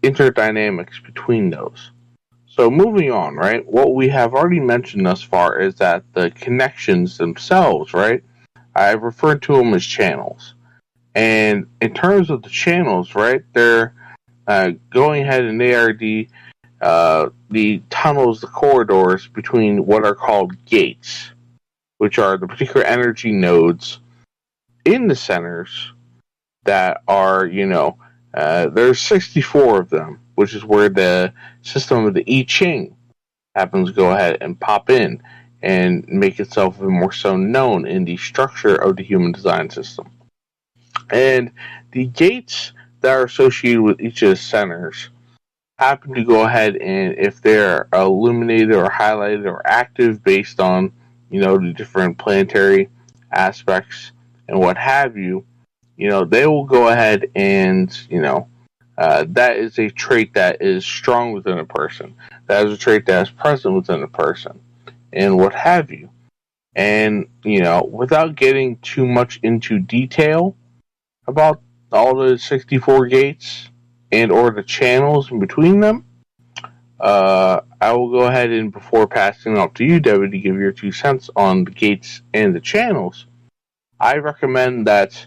interdynamics between those. So moving on, right, what we have already mentioned thus far is that the connections themselves, right, I've referred to them as channels. And in terms of the channels, right, they're going ahead and they are the tunnels, the corridors between what are called gates, which are the particular energy nodes in the centers that are, there's 64 of them, which is where the system of the I-Ching happens to go ahead and pop in and make itself more so known in the structure of the human design system. And the gates that are associated with each of the centers happen to go ahead and, if they're illuminated or highlighted or active based on, the different planetary aspects and what have you, they will go ahead and, that is a trait that is strong within a person. That is a trait that is present within a person and what have you. And, without getting too much into detail about all the 64 gates and or the channels in between them, I will go ahead and, before passing it off to you, Debbie, to give your 2 cents on the gates and the channels, I recommend that,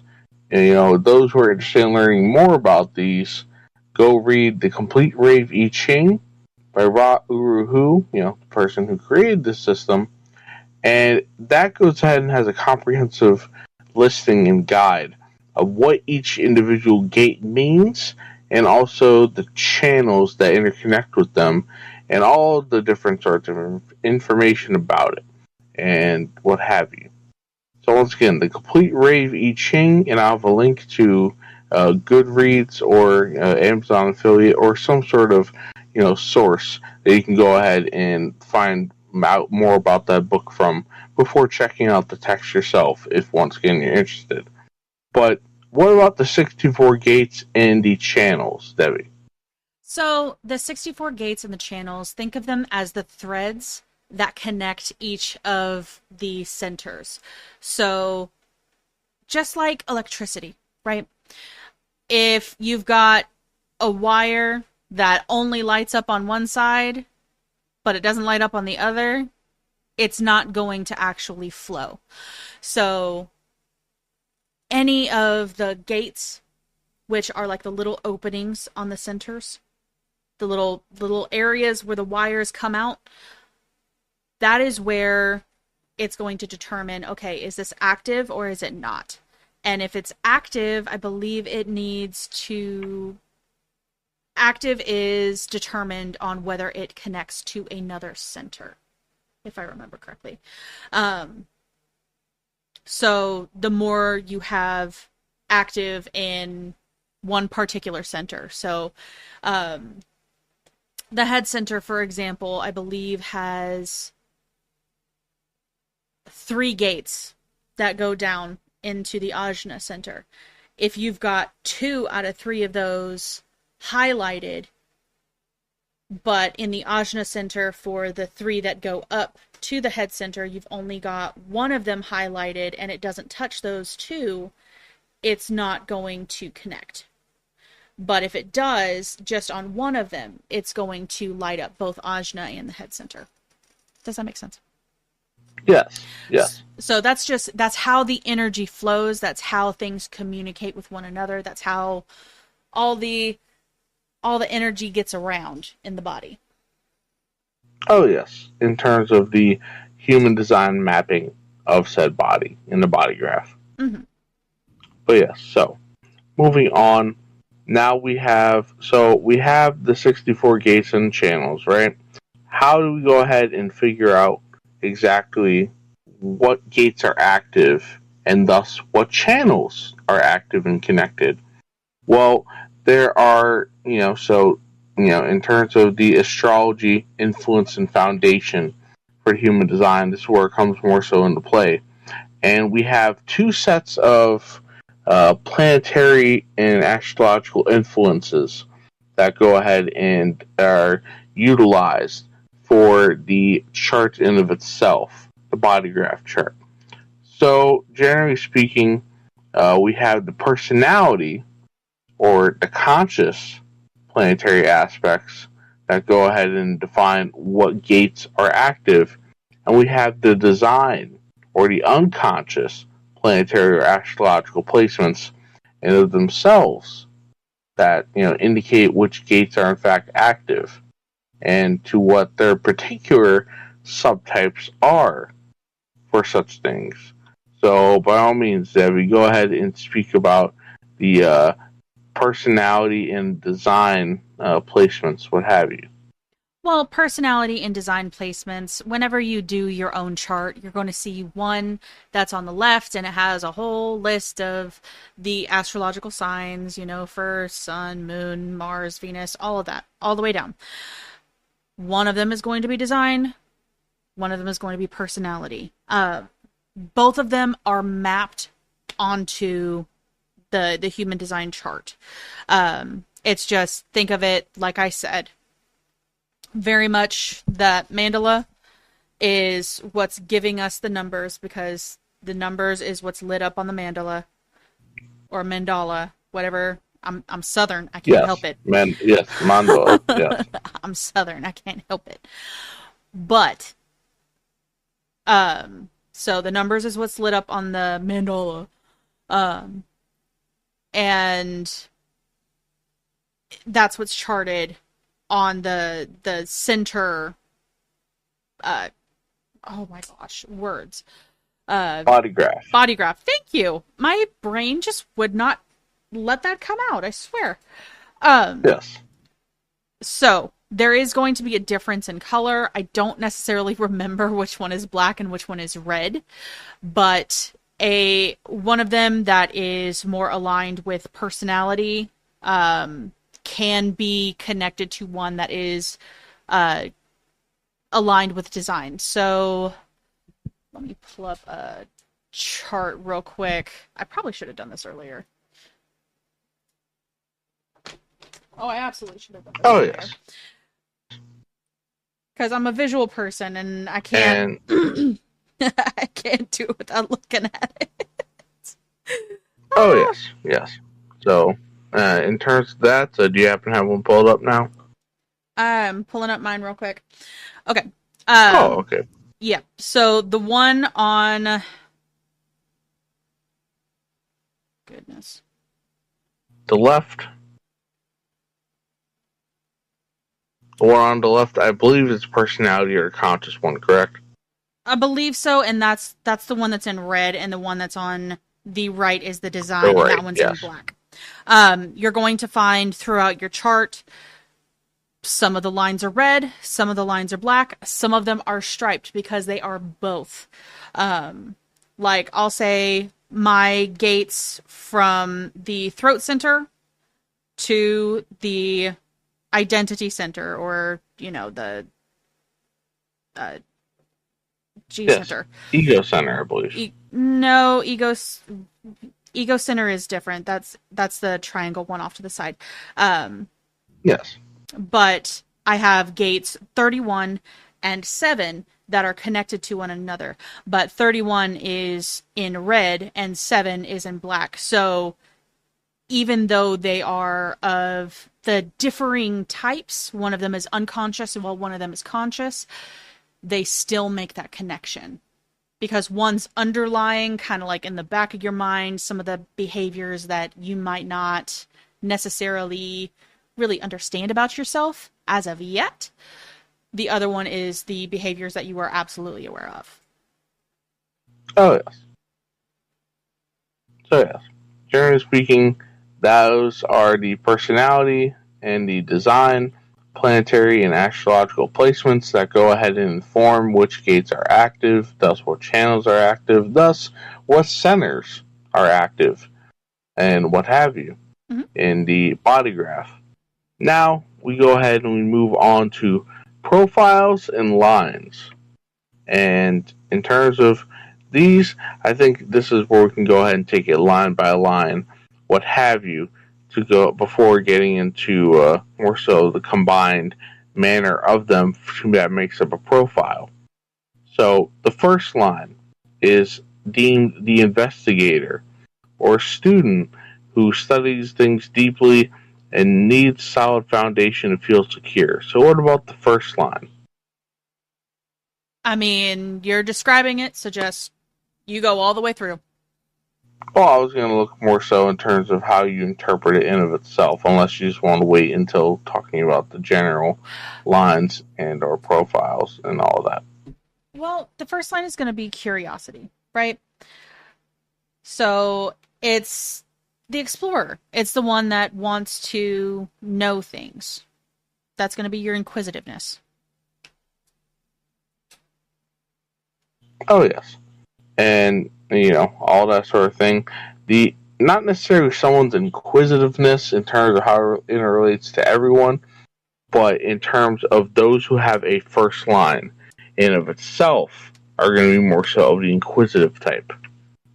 those who are interested in learning more about these, go read The Complete Rave I-Ching by Ra Uru Hu, the person who created this system, and that goes ahead and has a comprehensive listing and guide of what each individual gate means, and also the channels that interconnect with them, and all the different sorts of information about it, and what have you. So once again, The Complete Rave I-Ching, and I'll have a link to Goodreads or Amazon affiliate or some sort of source that you can go ahead and find out more about that book from before checking out the text yourself, if once again you're interested. But what about the 64 gates and the channels, Debbie? So the 64 gates and the channels, think of them as the threads that connect each of the centers. So just like electricity, right? If you've got a wire that only lights up on one side, but it doesn't light up on the other, it's not going to actually flow. So any of the gates, which are like the little openings on the centers, the little areas where the wires come out, that is where it's going to determine, okay, is this active or is it not? And if it's active, I believe it needs to... Active is determined on whether it connects to another center, if I remember correctly. So the more you have active in one particular center. So the head center, for example, I believe has 3 gates that go down into the Ajna center. If you've got 2 out of 3 of those highlighted, but in the Ajna center, for the 3 that go up to the head center, you've only got 1 of them highlighted and it doesn't touch those 2, it's not going to connect. But if it does, just on 1 of them, it's going to light up both Ajna and the head center. Does that make sense? Yes. So that's how the energy flows. That's how things communicate with one another. That's how all the energy gets around in the body. Oh, yes. In terms of the human design mapping of said body in the body graph. Mm-hmm. But yes, so moving on. Now we have the 64 gates and channels, right? How do we go ahead and figure out exactly what gates are active and thus what channels are active and connected? Well, there are, in terms of the astrology influence and foundation for human design, this is where it comes more so into play. And we have 2 sets of planetary and astrological influences that go ahead and are utilized for the chart in of itself, the body graph chart. So, generally speaking, we have the personality or the conscious planetary aspects that go ahead and define what gates are active, and we have the design or the unconscious planetary or astrological placements in of themselves that indicate which gates are in fact active and to what their particular subtypes are for such things. So by all means, Debbie, go ahead and speak about the personality and design placements, what have you. Well, personality and design placements, whenever you do your own chart, you're going to see one that's on the left and it has a whole list of the astrological signs, for Sun, Moon, Mars, Venus, all of that, all the way down. One of them is going to be design, one of them is going to be personality. Both of them are mapped onto the human design chart. It's just, think of it, like I said, very much that mandala is what's giving us the numbers, because the numbers is what's lit up on the mandala or mandala, whatever. I'm Southern. I can't help it. Yes, mandala. Yes. I'm Southern. I can't help it. But, so the numbers is what's lit up on the mandala. And that's what's charted on the center, oh my gosh, words. Bodygraph. Bodygraph. Thank you. My brain just would not let that come out, I swear. Yes. So, there is going to be a difference in color. I don't necessarily remember which one is black and which one is red, but one of them that is more aligned with personality, can be connected to one that is aligned with design. So let me pull up a chart real quick. I probably should have done this earlier. Oh, I absolutely should have done this earlier. Yes. Because I'm a visual person and I can't I can't do it without looking at it. Yes. So in terms of that, do you happen to have one pulled up now? I'm pulling up mine real quick. Okay. Okay. Yeah. So the one on... Goodness. The left. The one on the left, I believe it's personality or conscious one, correct? I believe so, and that's the one that's in red, and the one that's on the right is the design, and that one's in black. You're going to find throughout your chart, some of the lines are red, some of the lines are black, some of them are striped because they are both. Like, I'll say my gates from the throat center to the identity center, or, the G center. Ego center, I believe. No, ego center is different. That's the triangle one off to the side. Yes. But I have gates 31 and 7 that are connected to one another. But 31 is in red and 7 is in black. So even though they are of the differing types, one of them is unconscious while one of them is conscious, they still make that connection. Because one's underlying, kind of like in the back of your mind, some of the behaviors that you might not necessarily really understand about yourself as of yet. The other one is the behaviors that you are absolutely aware of. Oh, yes. So, yes. Generally speaking, those are the personality and the design, planetary and astrological placements that go ahead and inform which gates are active, thus what channels are active, thus what centers are active, and what have you, in the body graph. Now, we go ahead and we move on to profiles and lines. And in terms of these, I think this is where we can go ahead and take it line by line, what have you, to go before getting into more so the combined manner of them that makes up a profile. So the first line is deemed the investigator or student who studies things deeply and needs solid foundation to feel secure. So what about the first line? I mean, you're describing it, so just you go all the way through. Well, I was going to look more so in terms of how you interpret it in of itself, unless you just want to wait until talking about the general lines and or profiles and all of that. Well, the first line is going to be curiosity, right? So it's The explorer. It's the one that wants to know things. That's going to be your inquisitiveness. Oh, yes. And, all that sort of thing. Not necessarily someone's inquisitiveness in terms of how it interrelates to everyone, but in terms of those who have a first line in of itself are going to be more so of the inquisitive type,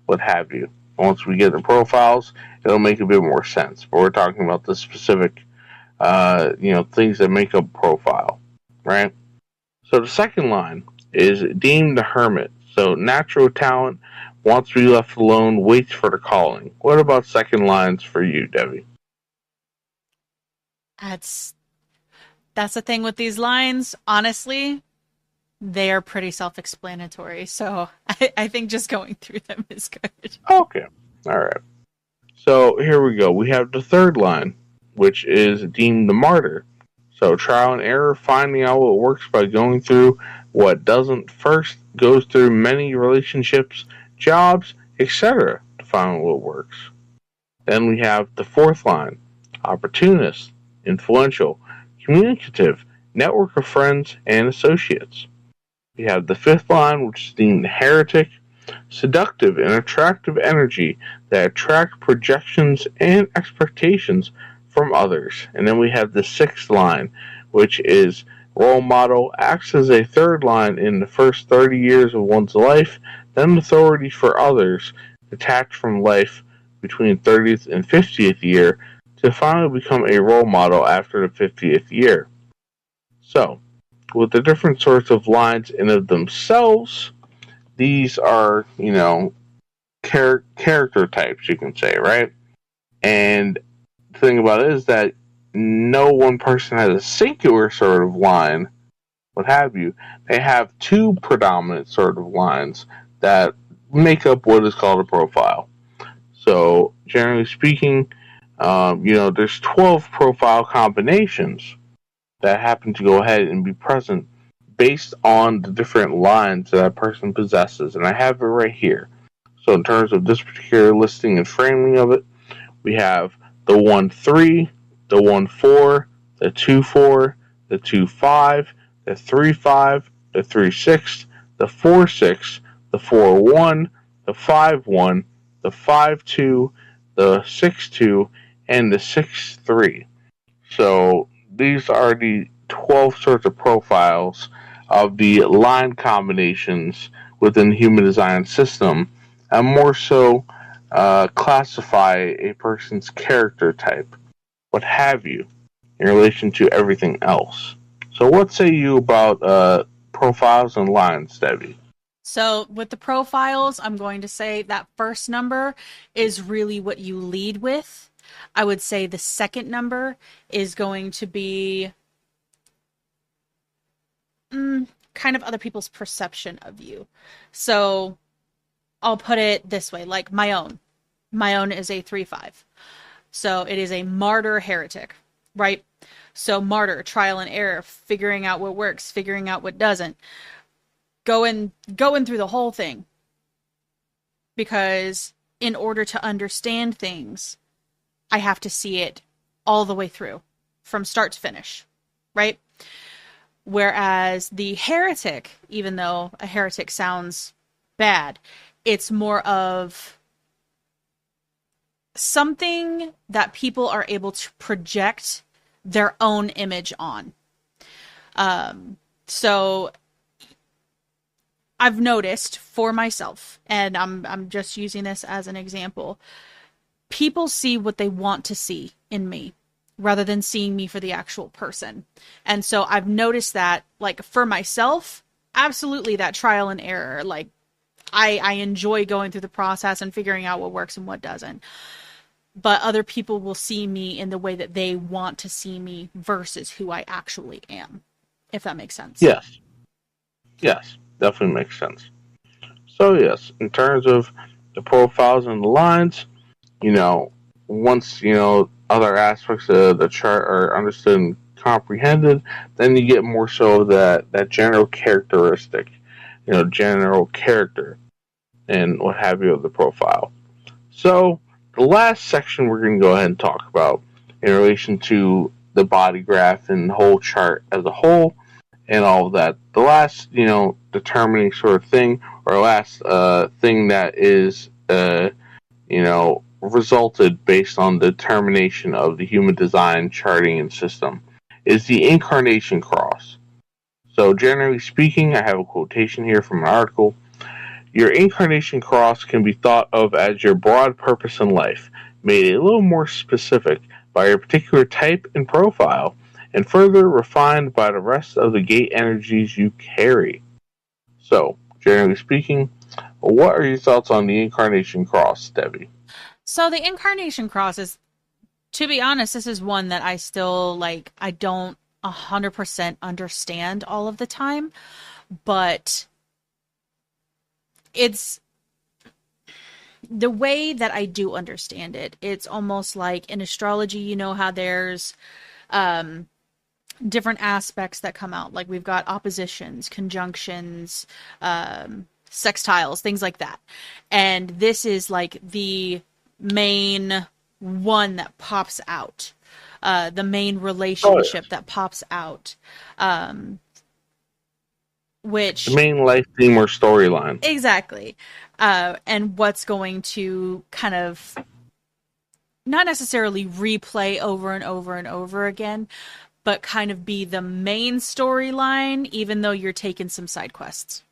what have you. Once we get the profiles, it'll make a bit more sense. But we're talking about the specific, things that make up a profile, right? So the second line is deemed the hermit. So natural talent, wants to be left alone, waits for the calling. What about second lines for you, Debbie? That's the thing with these lines. Honestly, they are pretty self-explanatory. So I think just going through them is good. Okay. All right. So here we go. We have the third line, which is deemed the martyr. So trial and error, finding out what works by going through what doesn't first, goes through many relationships, jobs, etc. to find what works. Then we have the fourth line, opportunist, influential, communicative, network of friends and associates. We have the fifth line, which is deemed heretic, seductive and attractive energy that attract projections and expectations from others. And then we have the sixth line, which is role model, acts as a third line in the first 30 years of one's life, then authority for others, detached from life between 30th and 50th year, to finally become a role model after the 50th year. So, with the different sorts of lines in of themselves, these are, character types, you can say, right? And the thing about it is that no one person has a singular sort of line, what have you. They have two predominant sort of lines that make up what is called a profile. So, generally speaking, there's 12 profile combinations that happen to go ahead and be present based on the different lines that person possesses. And I have it right here. So in terms of this particular listing and framing of it, we have the 1-3, the 1-4, the 2-4, the 2-5, the 3-5, the 3-6, the 4-6, the 4-1, the 5-1, the 5-2, the 6-2, and the 6-3. So these are the 12 sorts of profiles of the line combinations within the human design system, and more so classify a person's character type, what have you, in relation to everything else. So what say you about profiles and lines, Debbie? So with the profiles, I'm going to say that first number is really what you lead with. I would say the second number is going to be kind of other people's perception of you. So I'll put it this way, like my own. My own is a 3-5. So it is a martyr heretic, right? So martyr, trial and error, figuring out what works, figuring out what doesn't. Going through the whole thing. Because in order to understand things, I have to see it all the way through, from start to finish, right? Whereas the heretic, even though a heretic sounds bad, it's more of something that people are able to project their own image on. So I've noticed for myself, and I'm just using this as an example, people see what they want to see in me rather than seeing me for the actual person. And so I've noticed that, like, for myself, absolutely that trial and error. Like, I enjoy going through the process and figuring out what works and what doesn't. But other people will see me in the way that they want to see me versus who I actually am, if that makes sense. Yes. Yes, definitely makes sense. So, yes, in terms of the profiles and the lines, once, other aspects of the chart are understood and comprehended, then you get more so that general characteristic, general character and what have you of the profile. So, the last section we're going to go ahead and talk about in relation to the body graph and the whole chart as a whole and all of that. The last, determining sort of thing, or last thing that is, resulted based on the determination of the human design charting and system is the incarnation cross. So generally speaking, I have a quotation here from an article. Your incarnation cross can be thought of as your broad purpose in life, made a little more specific by your particular type and profile, and further refined by the rest of the gate energies you carry. So, generally speaking, what are your thoughts on the incarnation cross, Debbie? So the incarnation cross is, to be honest, this is one that I still, I don't 100% understand all of the time, but it's the way that I do understand it. It's almost like in astrology, you know how there's different aspects that come out. Like we've got oppositions, conjunctions, sextiles, things like that. And this is like the main one that pops out. The main relationship that pops out. Which the main life theme or storyline. Exactly. And what's going to kind of not necessarily replay over and over and over again, but kind of be the main storyline, even though you're taking some side quests.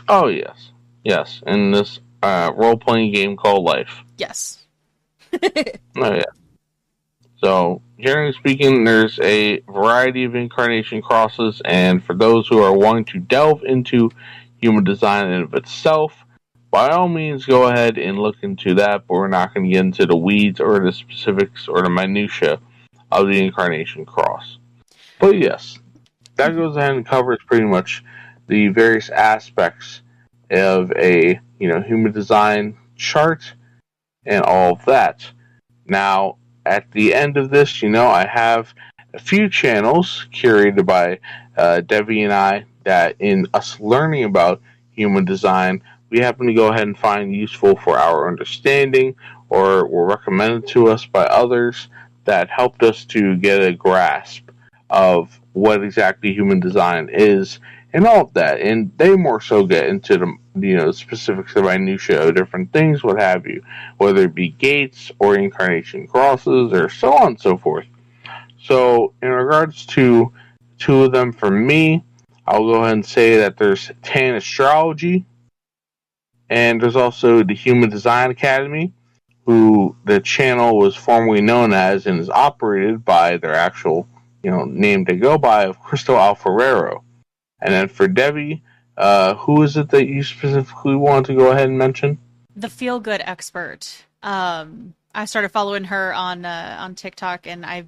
Oh, yes. Yes. In this role-playing game called Life. Yes. Oh, yeah. So, generally speaking, there's a variety of incarnation crosses, and for those who are wanting to delve into human design in of itself, by all means go ahead and look into that, but we're not going to get into the weeds or the specifics or the minutia of the incarnation cross. But yes, that goes ahead and covers pretty much the various aspects of a human design chart and all of that. Now, at the end of this, I have a few channels curated by Devi and I that in us learning about human design, we happen to go ahead and find useful for our understanding or were recommended to us by others that helped us to get a grasp of what exactly human design is and all of that. And they more so get into the specifics of minutia of different things, what have you, whether it be gates or incarnation crosses or so on and so forth. So in regards to two of them for me, I'll go ahead and say that there's Tan Astrology and there's also the Human Design Academy, who the channel was formerly known as and is operated by their actual name they go by of Crystal Alfarero. And then for Debbie, who is it that you specifically want to go ahead and mention? The Feel Good Expert. I started following her on TikTok, and I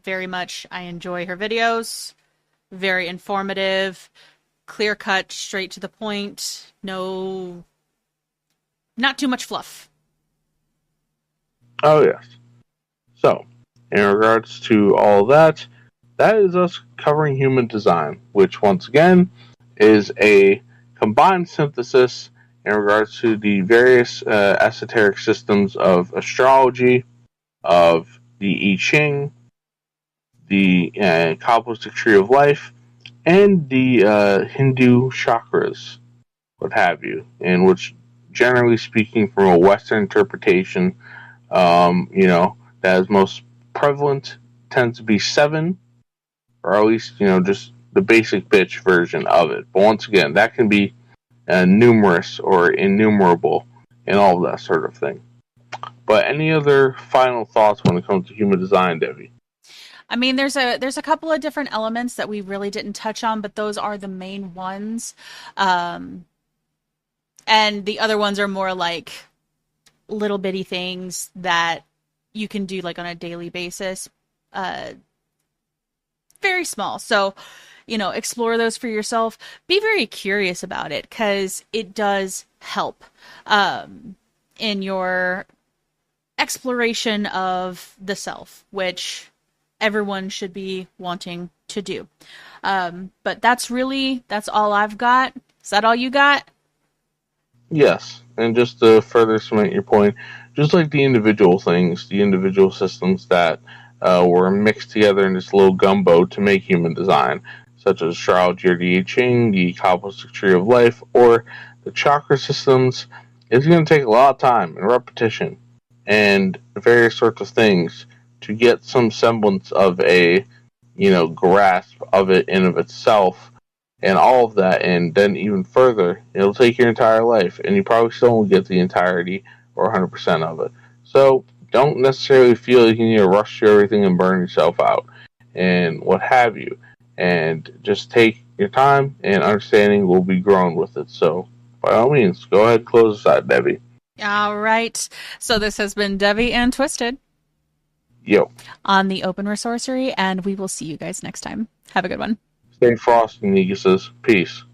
enjoy her videos. Very informative, clear cut, straight to the point. No, not too much fluff. Oh yes. So, in regards to all that is us covering human design, which once again is a combined synthesis in regards to the various esoteric systems of astrology, of the I-Ching, the Kabbalistic Tree of Life, and the Hindu Chakras, what have you, in which, generally speaking, from a Western interpretation, that is most prevalent, tends to be 7, or at least, just the basic bitch version of it. But once again, that can be numerous or innumerable and all of that sort of thing. But any other final thoughts when it comes to human design, Debbie? I mean, there's a couple of different elements that we really didn't touch on, but those are the main ones. And the other ones are more like little bitty things that you can do like on a daily basis. Very small. So, explore those for yourself. Be very curious about it because it does help in your exploration of the self, which everyone should be wanting to do. But that's all I've got. Is that all you got? Yes, and just to further cement your point, just like the individual things, the individual systems that were mixed together in this little gumbo to make human design, such as astrology or the I-Ching, the Kabbalistic Tree of Life, or the chakra systems, it's going to take a lot of time and repetition and various sorts of things to get some semblance of a, grasp of it in of itself and all of that. And then even further, it'll take your entire life, and you probably still won't get the entirety or 100% of it. So don't necessarily feel like you need to rush through everything and burn yourself out and what have you. And just take your time, and understanding will be grown with it. So by all means, go ahead and close us out, Debbie. All right. So this has been Devi and Twisted. Yo. On the Open Resorcery, and we will see you guys next time. Have a good one. Stay frosty, Neguses. Peace.